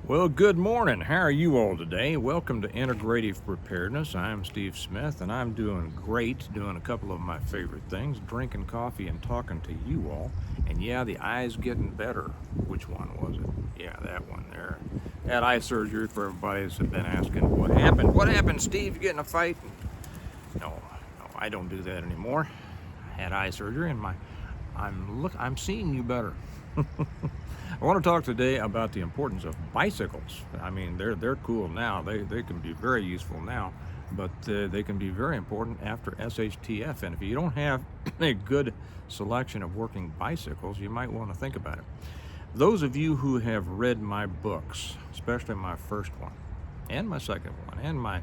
Well, good morning. How are you all today? Welcome to Integrative Preparedness. I'm Steve Smith, and I'm doing great, doing a couple of my favorite things, drinking coffee and talking to you all. And yeah, the eye's getting better. Which one was it? Yeah, that one there. Had eye surgery for everybody that's been asking what happened. What happened, Steve? You get in a fight? No, I don't do that anymore. I had eye surgery, and I'm seeing you better. I want to talk today about the importance of bicycles. I mean, they're cool now. They can be very useful now, but they can be very important after SHTF. And if you don't have a good selection of working bicycles, you might want to think about it. Those of you who have read my books, especially my first one, and my second one, and my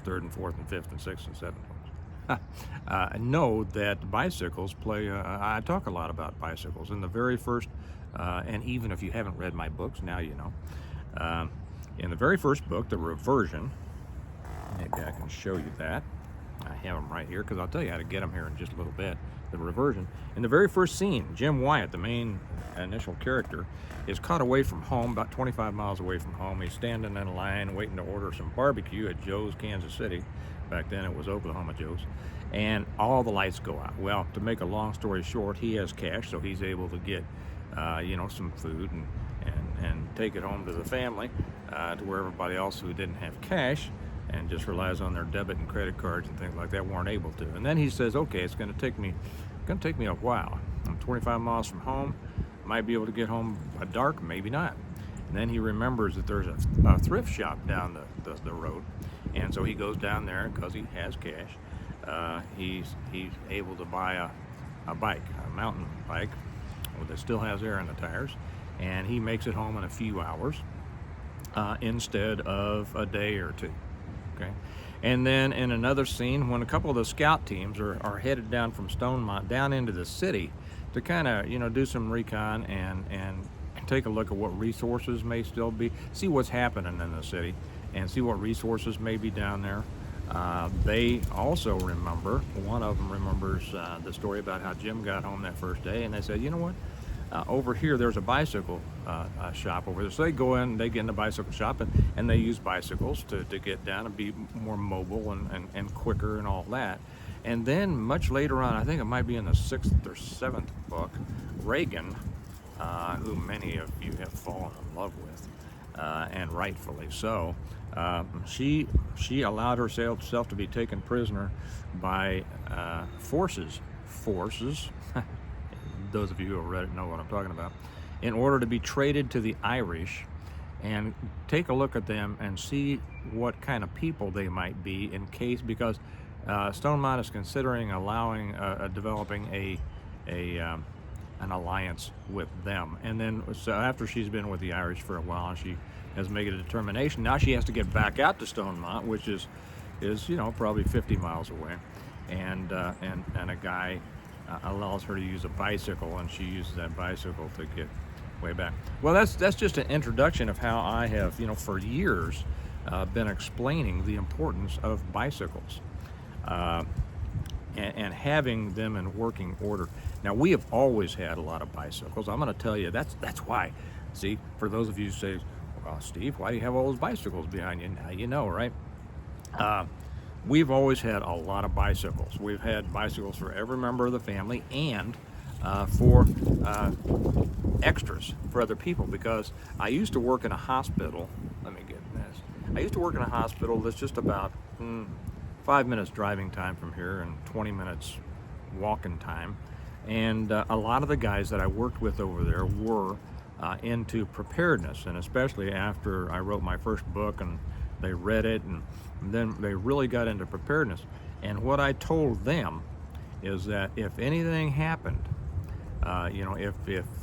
third and fourth and fifth and sixth and seventh ones, know that bicycles play. I talk a lot about bicycles. In the very first, and even if you haven't read my books, now you know. In the very first book, The Reversion, maybe I can show you that. I have them right here because I'll tell you how to get them here in just a little bit. The Reversion. In the very first scene, Jim Wyatt, the main initial character, is caught away from home, about 25 miles away from home. He's standing in a line waiting to order some barbecue at Joe's, Kansas City. Back then it was Oklahoma Joe's. And all the lights go out. Well, to make a long story short, he has cash, so he's able to get some food and take it home to the family, to where everybody else who didn't have cash and just relies on their debit and credit cards and things like that weren't able to. And then he says, okay, it's going to take me a while. I'm 25 miles from home. Might be able to get home by dark, maybe not. And then he remembers that there's a thrift shop down the road, and so he goes down there because he has cash. He's able to buy a bike, a mountain bike that still has air in the tires, and he makes it home in a few hours instead of a day or two. Okay, and then in another scene, when a couple of the scout teams are headed down from Stonemont down into the city to kind of do some recon and take a look at what resources may still be, see what's happening in the city, and see what resources may be down there. They also remember, one of them remembers the story about how Jim got home that first day, and they said, you know what, over here there's a bicycle shop over there. So they go in, they get in the bicycle shop, and they use bicycles to get down and be more mobile and quicker and all that. And then much later on, I think it might be in the 6th or 7th book, Reagan, who many of you have fallen in love with, and rightfully so, she allowed herself to be taken prisoner by forces. Those of you who have read it know what I'm talking about. In order to be traded to the Irish, and take a look at them and see what kind of people they might be because Stonemont is considering developing an alliance with them. And then so after she's been with the Irish for a while, and she has made a determination, now she has to get back out to Stonemont, which is probably 50 miles away, and a guy allows her to use a bicycle, and she uses that bicycle to get way back. Well, that's just an introduction of how I have for years been explaining the importance of bicycles and having them in working order. Now, we have always had a lot of bicycles. I'm going to tell you that's why. See, for those of you who say, well, Steve, why do you have all those bicycles behind you? Now you know, right? We've always had a lot of bicycles. We've had bicycles for every member of the family, and for extras for other people, because I used to work in a hospital. Let me get this. I used to work in a hospital that's just about 5 minutes driving time from here and 20 minutes walking time. And a lot of the guys that I worked with over there were into preparedness, and especially after I wrote my first book and they read it, and then they really got into preparedness. And what I told them is that if anything happened, if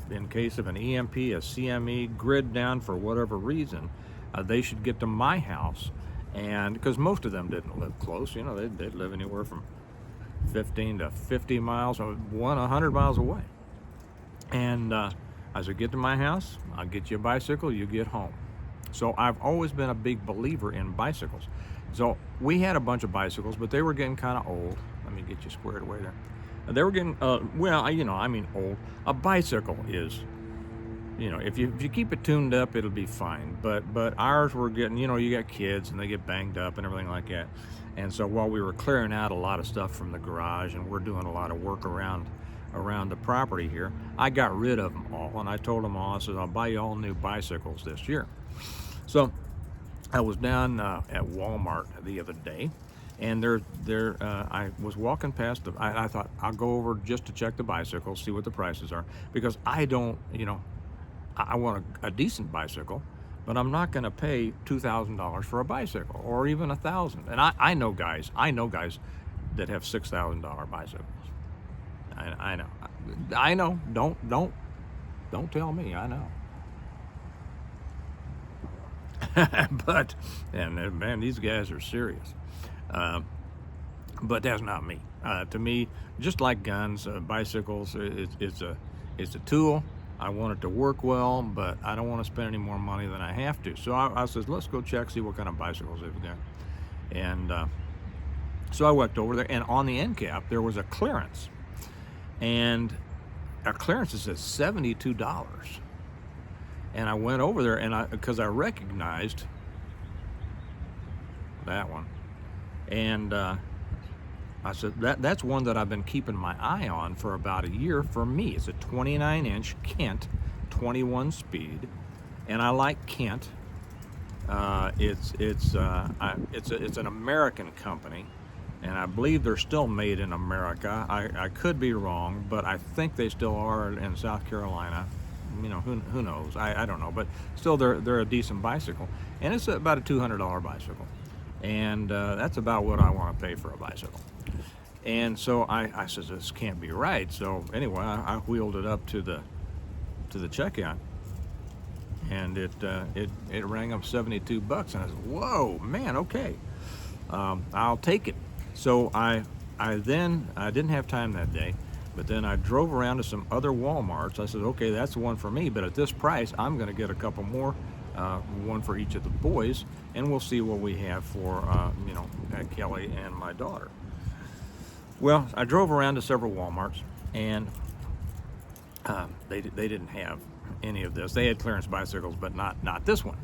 in case of an EMP, a CME, grid down for whatever reason, they should get to my house. And because most of them didn't live close, they'd live anywhere from 15 to 50 miles, or 100 miles away. And I said, get to my house, I'll get you a bicycle, you get home. So I've always been a big believer in bicycles. So we had a bunch of bicycles, but they were getting kind of old. Let me get you squared away there. They were getting, old. A bicycle is, if you keep it tuned up, it'll be fine. But ours were getting, you got kids and they get banged up and everything like that. And so while we were clearing out a lot of stuff from the garage and we're doing a lot of work around the property here, I got rid of them all. And I told them all, I said, I'll buy you all new bicycles this year. So I was down at Walmart the other day, and I was walking past I thought I'll go over just to check the bicycles, see what the prices are, because I don't, I want a decent bicycle, but I'm not going to pay $2,000 for a bicycle or even $1,000. And I know guys that have $6,000 bicycles. I know. Don't tell me. I know. But man, these guys are serious. But that's not me. To me, just like guns, bicycles, it's a tool. I want it to work well, but I don't want to spend any more money than I have to. So I said, let's go check, see what kind of bicycles they've got. And so I walked over there, and on the end cap there was a clearance, and a clearance is at $72. And I went over there, and because I recognized that one, and I said, that's one that I've been keeping my eye on for about a year for me. It's a 29-inch Kent, 21 speed, and I like Kent. It's an American company, and I believe they're still made in America. I could be wrong, but I think they still are in South Carolina. Who knows? I don't know, but still they're a decent bicycle, and it's about a $200 bicycle, and that's about what I want to pay for a bicycle. And so I said, this can't be right. So anyway, I wheeled it up to the checkout, and it rang up $72, and I said, whoa, man, okay, I'll take it. So I didn't have time that day, but then I drove around to some other Walmarts. I said, okay, that's the one for me, but at this price, I'm going to get a couple more, one for each of the boys, and we'll see what we have for Kelly and my daughter. Well, I drove around to several Walmarts, and they didn't have any of this. They had clearance bicycles, but not this one.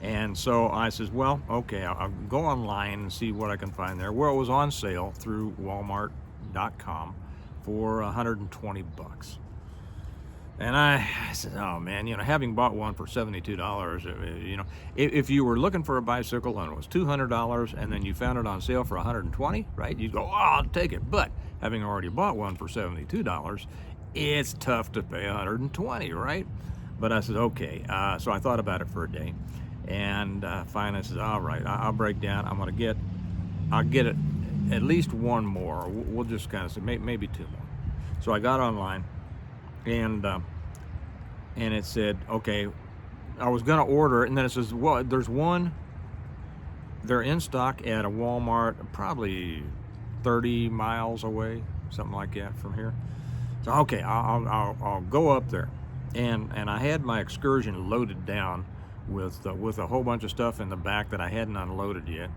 And so I says, well, okay, I'll go online and see what I can find there. Well, it was on sale through Walmart.com for $120. And I said, oh man, having bought one for $72, if you were looking for a bicycle and it was $200 and then you found it on sale for $120, right? You'd go, oh, I'll take it. But having already bought one for $72, it's tough to pay $120, right? But I said, okay. So I thought about it for a day, and finally I said, all right, I'll break down. I'll get it at least one more. We'll just kind of say maybe two more. So I got online, and it said, okay, I was going to order it, and then it says, well, there's one, they're in stock at a Walmart probably 30 miles away, something like that from here. So okay, I'll go up there, and I had my Excursion loaded down with a whole bunch of stuff in the back that I hadn't unloaded yet,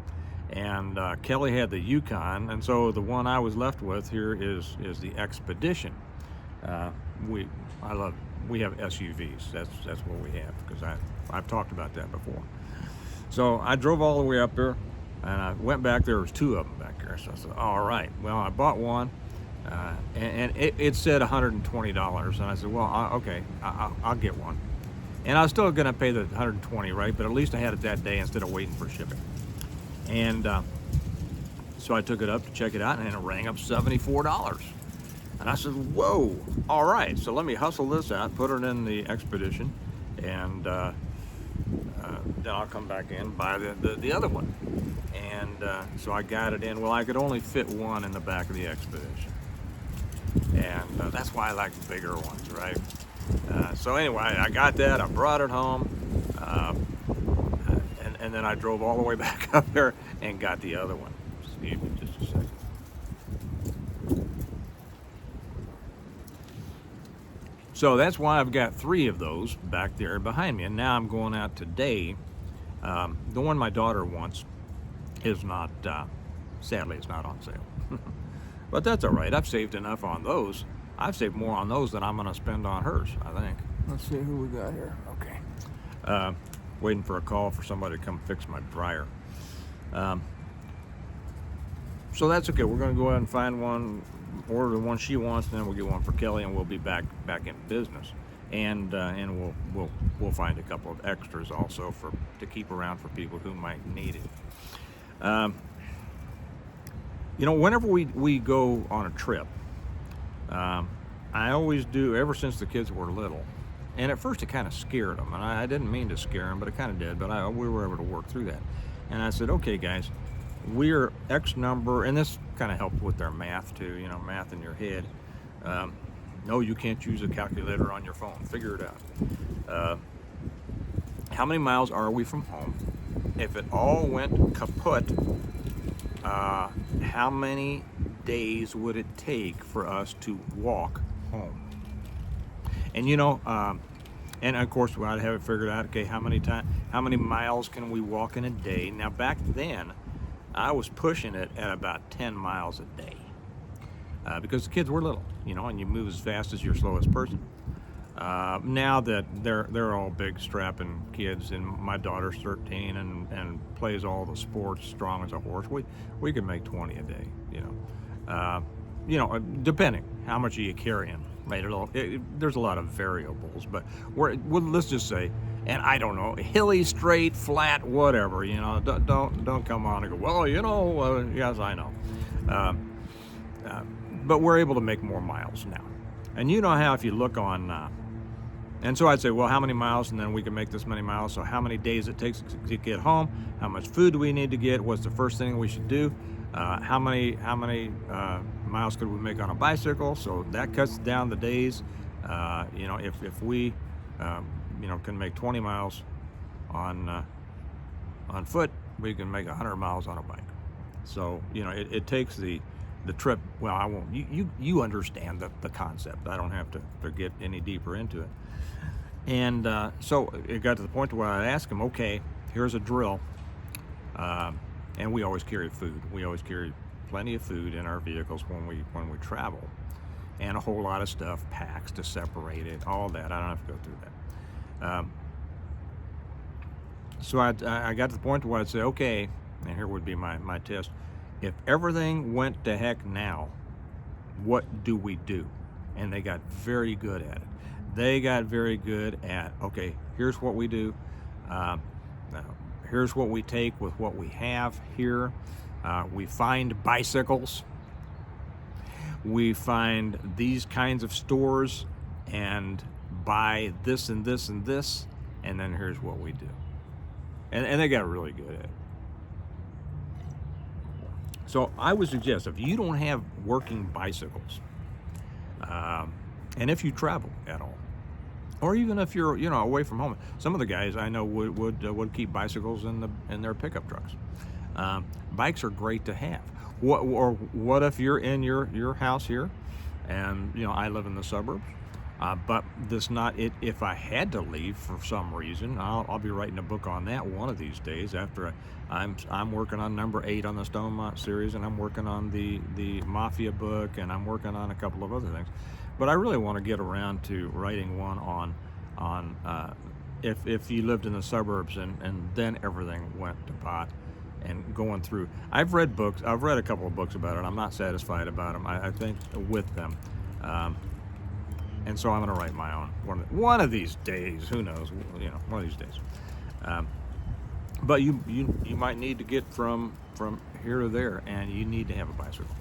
and Kelly had the Yukon, and so the one I was left with here is the Expedition. We have SUVs. That's what we have, because I've talked about that before. So I drove all the way up there, and I went back. There was two of them back there. So I said, all right, well, I bought one, and it said $120, and I said, well, okay, I'll get one. And I was still going to pay the $120, right? But at least I had it that day instead of waiting for shipping. And so I took it up to check it out, and it rang up $74. And I said, whoa, all right, so let me hustle this out, put it in the Expedition, and then I'll come back in, buy the other one. And so I got it in. Well, I could only fit one in the back of the Expedition. And that's why I like bigger ones, right? So anyway, I got that, I brought it home, and then I drove all the way back up there and got the other one. Excuse me just a second. So that's why I've got three of those back there behind me. And now I'm going out today. The one my daughter wants is not, sadly, it's not on sale. But that's all right. I've saved enough on those. I've saved more on those than I'm going to spend on hers, I think. Let's see who we got here. Okay. Waiting for a call for somebody to come fix my dryer. So that's okay. We're going to go ahead and find one, order the one she wants, and then we'll get one for Kelly, and we'll be back in business. And we'll find a couple of extras also to keep around for people who might need it. Whenever we go on a trip, I always do, ever since the kids were little. And at first it kind of scared them, and I didn't mean to scare them, but it kind of did. But we were able to work through that. And I said, okay, guys, we're X number, and this kind of helped with their math too. Math in your head. No, you can't use a calculator on your phone. Figure it out. How many miles are we from home? If it all went kaput, how many days would it take for us to walk home? And and of course I'd have it figured out. Okay, how many miles can we walk in a day? Now back then, I was pushing it at about 10 miles a day because the kids were little, and you move as fast as your slowest person. Now that they're all big strapping kids, and my daughter's 13 and plays all the sports, strong as a horse, we can make 20 a day, depending how much are you carrying, right? There's a lot of variables, but let's just say, and I don't know, hilly, straight, flat, whatever, don't come on and go, well, yes, I know, but we're able to make more miles now. And you know how if you look on, and so I'd say, well, how many miles? And then we can make this many miles. So how many days it takes to get home? How much food do we need to get? What's the first thing we should do? How many miles could we make on a bicycle? So that cuts down the days. If we, can make 20 miles on foot, we can make 100 miles on a bike. So, it takes the trip. Well, I won't. You understand the concept. I don't have to get any deeper into it. And so it got to the point where I'd ask them, okay, here's a drill. And we always carry food. We always carry plenty of food in our vehicles when we travel, and a whole lot of stuff, packs to separate it, all that. I don't have to go through that. So I got to the point where I'd say, okay, and here would be my test. If everything went to heck now, what do we do? And they got very good at it. They got very good at, okay, here's what we do. Here's what we take with what we have here. We find bicycles. We find these kinds of stores and buy this and this and this, and then here's what we do. And they got really good at it. So I would suggest, if you don't have working bicycles, and if you travel at all, or even if you're away from home, some of the guys I know would keep bicycles in their pickup trucks. Bikes are great to have. What if you're in your house here, and I live in the suburbs, but this not it. If I had to leave for some reason, I'll be writing a book on that one of these days. After I'm working on number 8 on the Stonemont series, and I'm working on the Mafia book, and I'm working on a couple of other things. But I really want to get around to writing one on if you lived in the suburbs and then everything went to pot, and going through. I've read a couple of books about it. I'm not satisfied about them. I think with them. And so I'm going to write my own one of these days. Who knows? One of these days. But you might need to get from here to there, and you need to have a bicycle.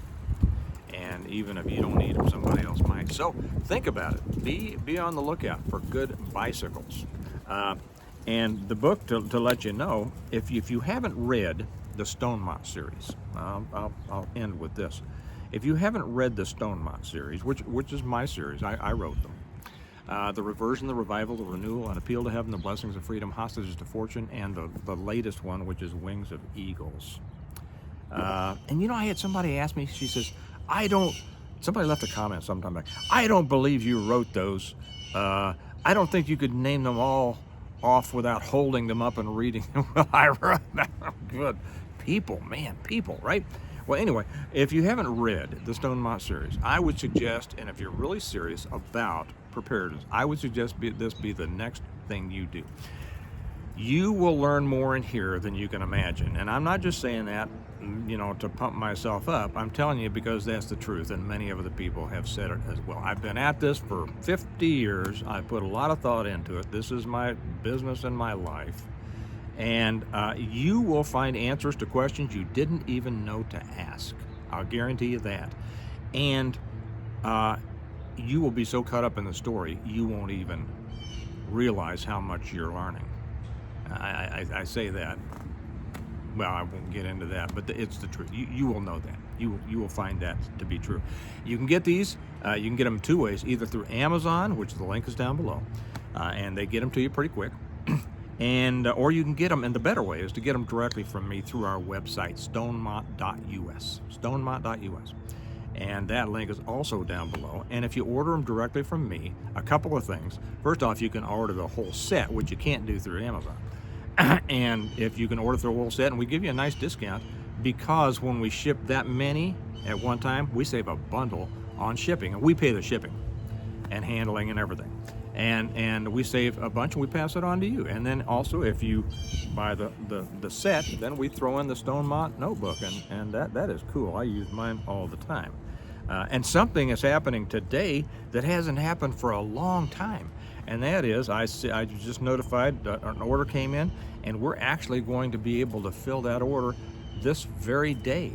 And even if you don't need them, somebody else might. So think about it. Be on the lookout for good bicycles. And the book, to let you know, if you haven't read the Stonemont series, I'll end with this. If you haven't read the Stonemont series, which is my series, I wrote them. The Reversion, the Revival, the Renewal, An Appeal to Heaven, the Blessings of Freedom, Hostages to Fortune, and the latest one, which is Wings of Eagles. And I had somebody ask me, she says, somebody left a comment sometime back, I don't believe you wrote those. I don't think you could name them all off without holding them up and reading them. Well, I wrote them. Good people, right? Well, anyway, if you haven't read the Stonemont series, I would suggest, and if you're really serious about preparedness, I would suggest this be the next thing you do. You will learn more in here than you can imagine. And I'm not just saying that, to pump myself up. I'm telling you because that's the truth, and many of the people have said it as well. I've been at this for 50 years. I put a lot of thought into it. This is my business and my life. And you will find answers to questions you didn't even know to ask. I'll guarantee you that. And you will be so caught up in the story, you won't even realize how much you're learning. I say that. Well, I won't get into that, but it's the truth. You will know that. You will find that to be true. You can get these. You can get them two ways, either through Amazon, which the link is down below, and they get them to you pretty quick, and or you can get them. And the better way is to get them directly from me through our website, stonemont.us. Stonemont.us. And that link is also down below. And if you order them directly from me, a couple of things. First off, you can order the whole set, which you can't do through Amazon. And if you can order the whole set, and we give you a nice discount, because when we ship that many at one time, we save a bundle on shipping, and we pay the shipping and handling and everything. And we save a bunch, and we pass it on to you. And then also, if you buy the set, then we throw in the Stonemont notebook, and that is cool. I use mine all the time. And something is happening today that hasn't happened for a long time. And that is, I just notified that an order came in, and we're actually going to be able to fill that order this very day.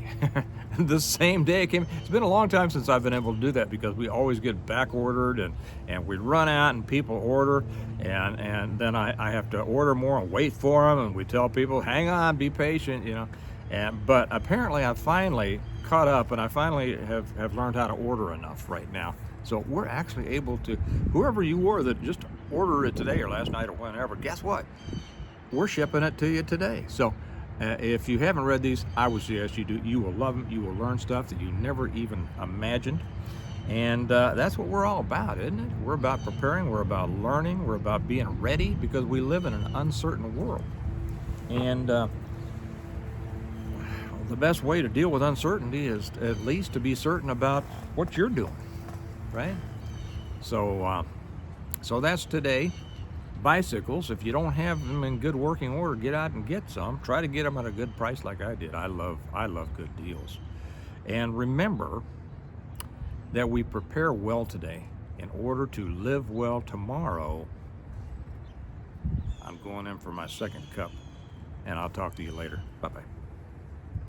The same day it came. It's been a long time since I've been able to do that, because we always get back ordered, and we run out and people order, and then I have to order more and wait for them, and we tell people, hang on, be patient, but apparently I finally caught up, and I finally have learned how to order enough right now. So we're actually able to, whoever you were that just ordered it today or last night or whenever, guess what? We're shipping it to you today. So if you haven't read these, I would suggest you do. You will love them. You will learn stuff that you never even imagined. And that's what we're all about, isn't it? We're about preparing. We're about learning. We're about being ready, because we live in an uncertain world. And the best way to deal with uncertainty is at least to be certain about what you're doing. Right? So that's today. Bicycles, if you don't have them in good working order, get out and get some. Try to get them at a good price like I did. I love good deals. And remember that we prepare well today in order to live well tomorrow. I'm going in for my second cup, and I'll talk to you later. Bye-bye.